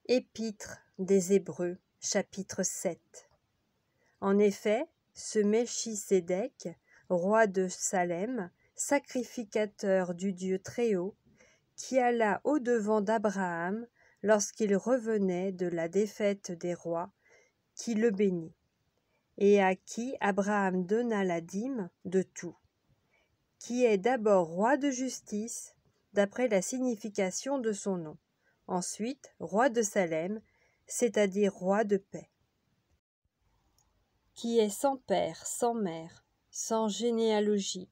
Épître des Hébreux, chapitre 7. En effet, ce Melchisédek, roi de Salem, sacrificateur du Dieu Très-Haut, qui alla au-devant d'Abraham lorsqu'il revenait de la défaite des rois, qui le bénit, et à qui Abraham donna la dîme de tout, qui est d'abord roi de justice, d'après la signification de son nom, ensuite roi de Salem, c'est-à-dire roi de paix, qui est sans père, sans mère, sans généalogie,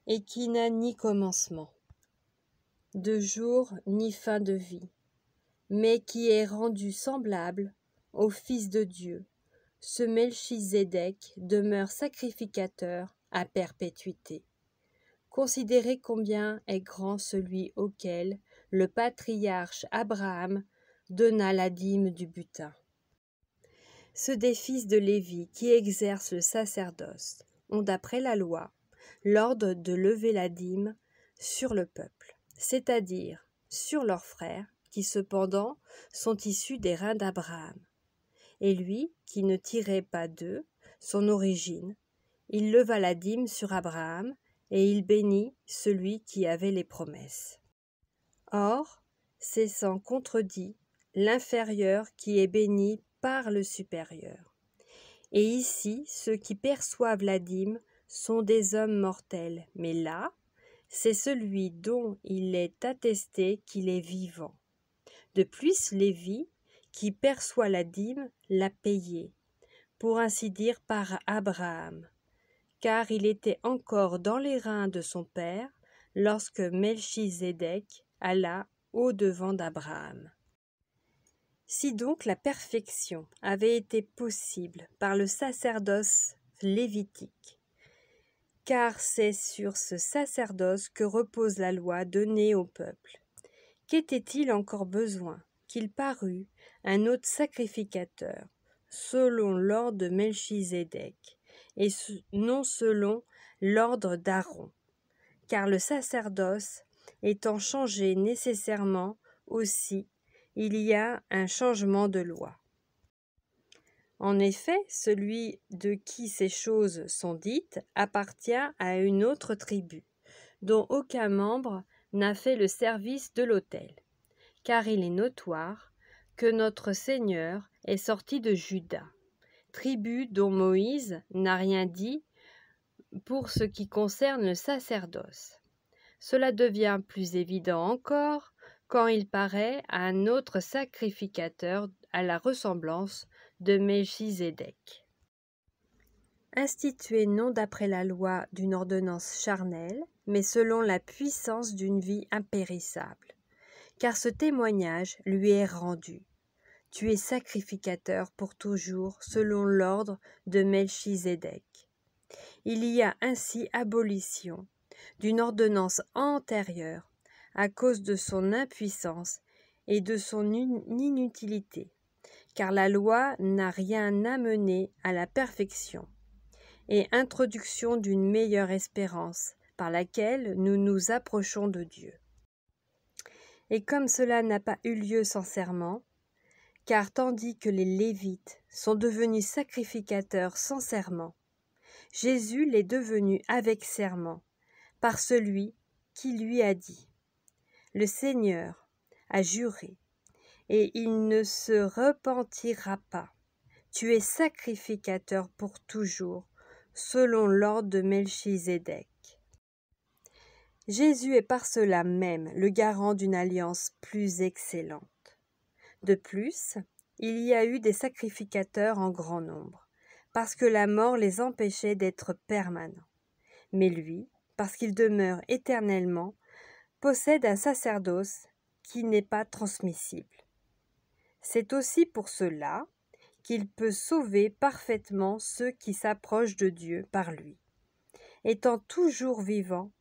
et qui n'a ni commencement de jour ni fin de vie, mais qui est rendu semblable au Fils de Dieu. Ce Melchisédek demeure sacrificateur à perpétuité. Considérez combien est grand celui auquel le patriarche Abraham donna la dîme du butin. Ceux des fils de Lévi qui exercent le sacerdoce ont d'après la loi l'ordre de lever la dîme sur le peuple, c'est-à-dire sur leurs frères, qui cependant sont issus des reins d'Abraham. Et lui, qui ne tirait pas d'eux son origine, il leva la dîme sur Abraham, et il bénit celui qui avait les promesses. Or, c'est sans contredit l'inférieur qui est béni par le supérieur. Et ici, ceux qui perçoivent la dîme sont des hommes mortels, mais là, c'est celui dont il est attesté qu'il est vivant. De plus, Lévi, qui perçoit la dîme, l'a payée, pour ainsi dire par Abraham, car il était encore dans les reins de son père lorsque Melchisédek alla au-devant d'Abraham. Si donc la perfection avait été possible par le sacerdoce lévitique, car c'est sur ce sacerdoce que repose la loi donnée au peuple, qu'était-il encore besoin qu'il parût un autre sacrificateur, selon l'ordre de Melchisédek, et non selon l'ordre d'Aaron, car le sacerdoce étant changé nécessairement aussi, il y a un changement de loi. En effet, celui de qui ces choses sont dites appartient à une autre tribu, dont aucun membre n'a fait le service de l'autel, car il est notoire que notre Seigneur est sorti de Juda, tribu dont Moïse n'a rien dit pour ce qui concerne le sacerdoce. Cela devient plus évident encore quand il paraît à un autre sacrificateur à la ressemblance de Melchisédek, institué non d'après la loi d'une ordonnance charnelle, mais selon la puissance d'une vie impérissable, car ce témoignage lui est rendu. Tu es sacrificateur pour toujours selon l'ordre de Melchisédek. Il y a ainsi abolition d'une ordonnance antérieure à cause de son impuissance et de son inutilité, car la loi n'a rien amené à la perfection, et introduction d'une meilleure espérance par laquelle nous nous approchons de Dieu. Et comme cela n'a pas eu lieu sans serment, car tandis que les Lévites sont devenus sacrificateurs sans serment, Jésus l'est devenu avec serment, par celui qui lui a dit « Le Seigneur a juré, et il ne se repentira pas. Tu es sacrificateur pour toujours, selon l'ordre de Melchisédek. » Jésus est par cela même le garant d'une alliance plus excellente. De plus, il y a eu des sacrificateurs en grand nombre, parce que la mort les empêchait d'être permanents. Mais lui, parce qu'il demeure éternellement, possède un sacerdoce qui n'est pas transmissible. C'est aussi pour cela qu'il peut sauver parfaitement ceux qui s'approchent de Dieu par lui, étant toujours vivant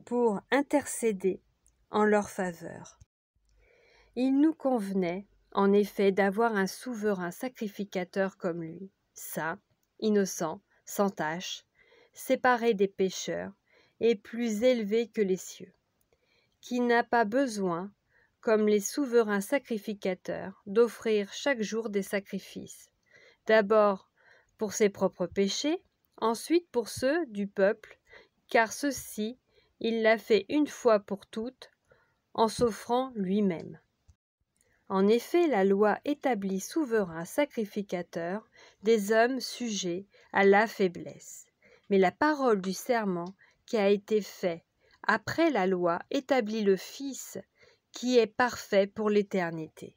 pour intercéder en leur faveur. Il nous convenait, en effet, d'avoir un souverain sacrificateur comme lui, saint, innocent, sans tache, séparé des pécheurs et plus élevé que les cieux, qui n'a pas besoin comme les souverains sacrificateurs, d'offrir chaque jour des sacrifices, d'abord pour ses propres péchés, ensuite pour ceux du peuple, car ceci, il l'a fait une fois pour toutes, en s'offrant lui-même. En effet, la loi établit souverains sacrificateurs des hommes sujets à la faiblesse. Mais la parole du serment qui a été fait après la loi établit le Fils qui est parfait pour l'éternité.